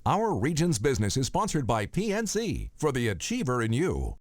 Our region's business is sponsored by PNC for the Achiever in You.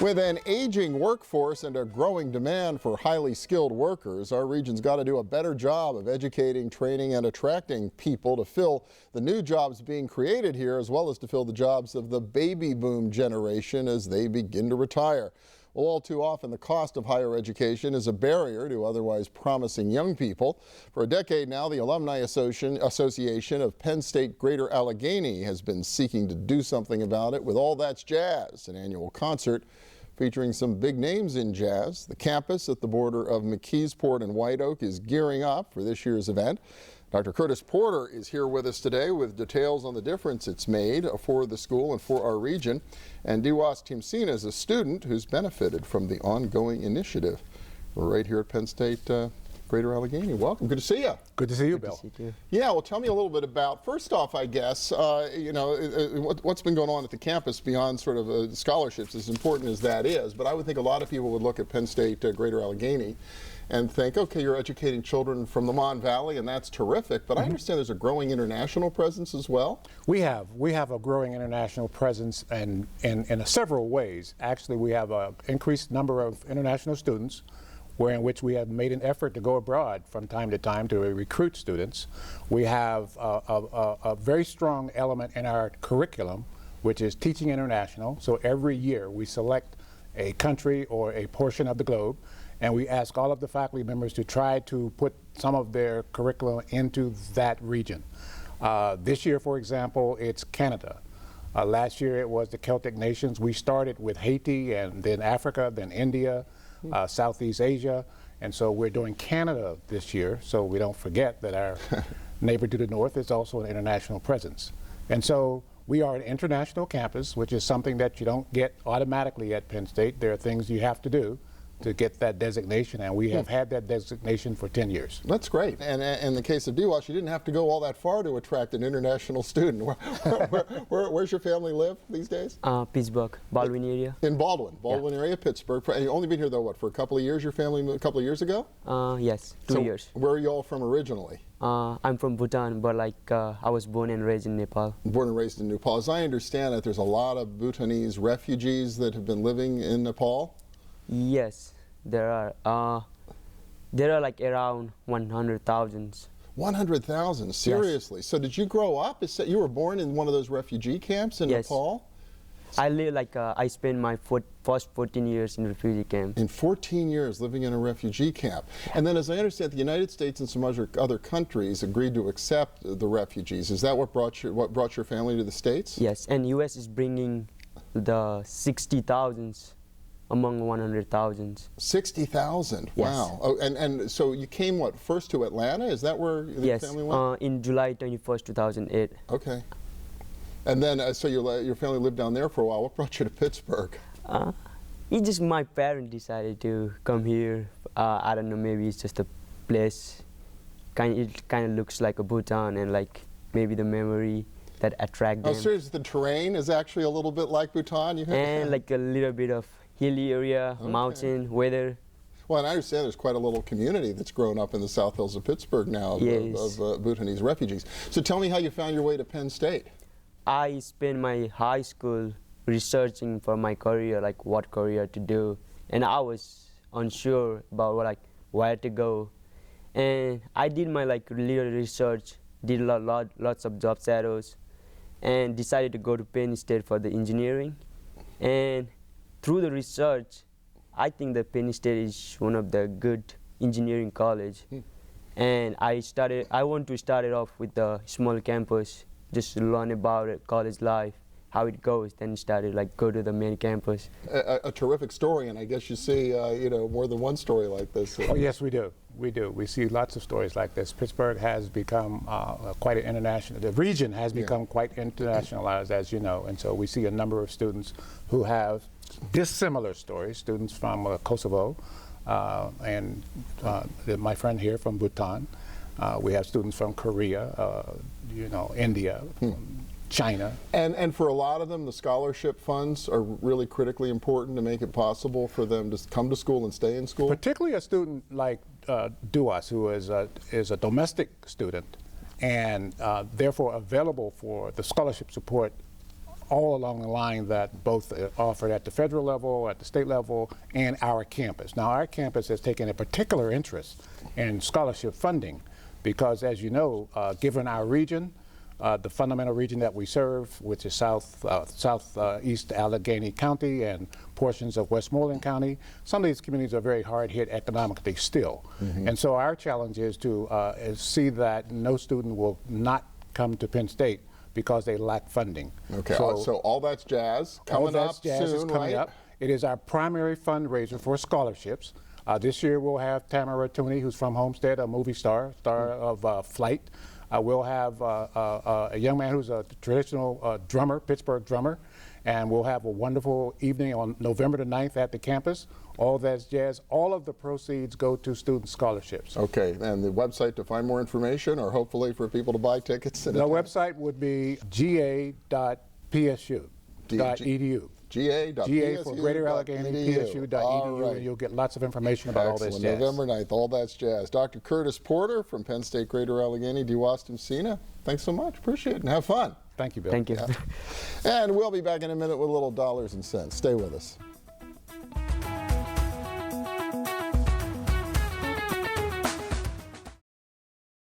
With an aging workforce and a growing demand for highly skilled workers, our region's got to do a better job of educating, training, and attracting people to fill the new jobs being created here, as well as to fill the jobs of the baby boom generation as they begin to retire. Well, all too often, the cost of higher education is a barrier to otherwise promising young people. For a decade now, the Alumni Association of Penn State Greater Allegheny has been seeking to do something about it with All That's Jazz, an annual concert featuring some big names in jazz. The campus at the border of McKeesport and White Oak is gearing up for this year's event. Dr. Curtis Porter is here with us today with details on the difference it's made for the school and for our region. And Diwas Timsina is a student who's benefited from the ongoing initiative. We're right here at Penn State Greater Allegheny. Welcome. Good to see you. Good to see you, Bill. See you. Yeah, well, tell me a little bit about, first off, I guess, what's been going on at the campus beyond sort of scholarships, as important as that is. But I would think a lot of people would look at Penn State Greater Allegheny and think, okay, you're educating children from the Mon Valley, and that's terrific, but I understand there's a growing international presence as well? We have a growing international presence in several ways. Actually, we have an increased number of international students, in which we have made an effort to go abroad from time to time to recruit students. We have a very strong element in our curriculum, which is teaching international. So every year we select a country or a portion of the globe, and we ask all of the faculty members to try to put some of their curriculum into that region. This year, for example, it's Canada. Last year it was the Celtic nations. We started with Haiti and then Africa, then India, Southeast Asia, and so we're doing Canada this year, so we don't forget that our neighbor to the north is also an international presence. And so we are an international campus, which is something that you don't get automatically at Penn State. There are things you have to do to get that designation, and we have had that designation for 10 years. That's great. And in the case of Diwas, you didn't have to go all that far to attract an international student. Where's your family live these days? Pittsburgh, Baldwin area. In Baldwin area, Pittsburgh. And you've only been here though, what, for a couple of years? Your family moved a couple of years ago? Yes, 2 years. Where are you all from originally? I'm from Bhutan, but I was born and raised in Nepal. Born and raised in Nepal. As I understand it, there's a lot of Bhutanese refugees that have been living in Nepal? Yes, there are. There are around 100,000. 100,000, seriously? Yes. So did you grow up? You were born in one of those refugee camps in Nepal? I live I spent my first 14 years in refugee camp. In 14 years living in a refugee camp. And then, as I understand, the United States and some other countries agreed to accept the refugees. Is that what brought your family to the States? Yes, and U.S. is bringing the 60,000 among 100,000. 60,000. Yes. Wow. Oh, and so you came first to Atlanta? Is that where the family went? In July 21st, 2008. Okay. And then, so your family lived down there for a while. What brought you to Pittsburgh? It's just my parents decided to come here. I don't know, maybe it's just a place. It kind of looks like a Bhutan, and maybe the memory that attract them. Oh, seriously, the terrain is actually a little bit like Bhutan? And a little bit of hilly area, mountain, weather. Well, and I understand there's quite a little community that's grown up in the South Hills of Pittsburgh now of Bhutanese refugees. So tell me how you found your way to Penn State. I spent my high school researching for my career, what career to do, and I was unsure about where to go. And I did my little research, did lots of job shadows, and decided to go to Penn State for the engineering. And through the research, I think that Penn State is one of the good engineering college. And I want to start it off with the small campus, just to learn about it, college life, how it goes, then started go to the main campus. A terrific story, and I guess you see more than one story like this. Oh yes, we do. We see lots of stories like this. Pittsburgh has become quite an international, the region has become quite internationalized, as you know, and so we see a number of students who have dissimilar stories, students from Kosovo, and my friend here from Bhutan. We have students from Korea, India, China. And for a lot of them, the scholarship funds are really critically important to make it possible for them to come to school and stay in school? Particularly a student like Diwas, who is a domestic student and therefore available for the scholarship support all along the line that both offered at the federal level, at the state level, and our campus. Now, our campus has taken a particular interest in scholarship funding because, as you know, given our region, the fundamental region that we serve, which is southeast Allegheny County and portions of Westmoreland County, some of these communities are very hard hit economically still. And so our challenge is to see that no student will not come to Penn State because they lack funding. Okay, so All That's Jazz coming up soon, right? It is our primary fundraiser for scholarships. This year we'll have Tamara Tooney, who's from Homestead, a movie star of Flight. We'll have a young man who's a traditional drummer, Pittsburgh drummer, and we'll have a wonderful evening on November the 9th at the campus. All That's Jazz. All of the proceeds go to student scholarships. Okay, and the website to find more information, or hopefully for people to buy tickets? The website would be ga.psu.edu. GA for Greater Allegheny, PSU.edu, and you'll get lots of information about All That's Jazz. November 9th, All That's Jazz. Dr. Curtis Porter from Penn State Greater Allegheny, Diwas Timsina, thanks so much. Appreciate it, and have fun. Thank you, Bill. Thank you. Yeah. And we'll be back in a minute with a little dollars and cents. Stay with us.